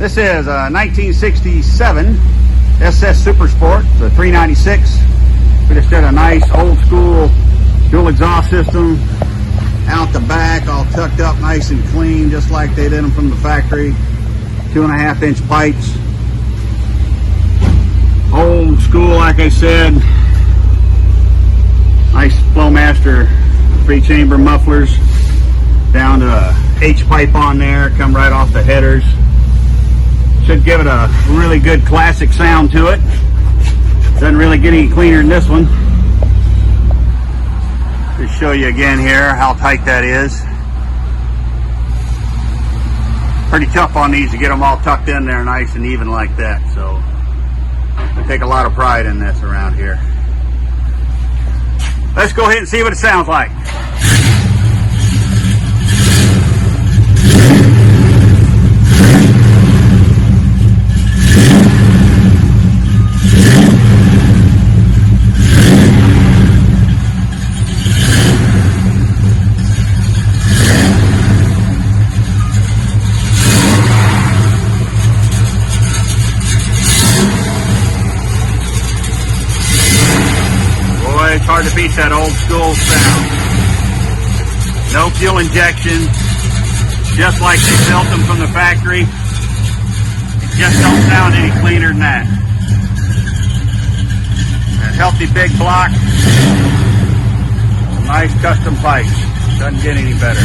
This is a 1967 SS Super Sport. It's a 396. We just did a nice old school dual exhaust system out the back, all tucked up nice and clean, just like they did them from the factory. 2.5-inch pipes. Old school, like I said. Nice Flowmaster 3-chamber mufflers down to a H pipe on there, come right off the headers. Should give it a really good classic sound to it. Doesn't really get any cleaner than this one. Just show you again here how tight that is. Pretty tough on these to get them all tucked in there nice and even like that. So we take a lot of pride in this around here. Let's go ahead and see what it sounds like. It's hard to beat that old school sound. No fuel injection, just like they built them from the factory. It just don't sound any cleaner than that. A healthy big block, nice custom pipes. Doesn't get any better.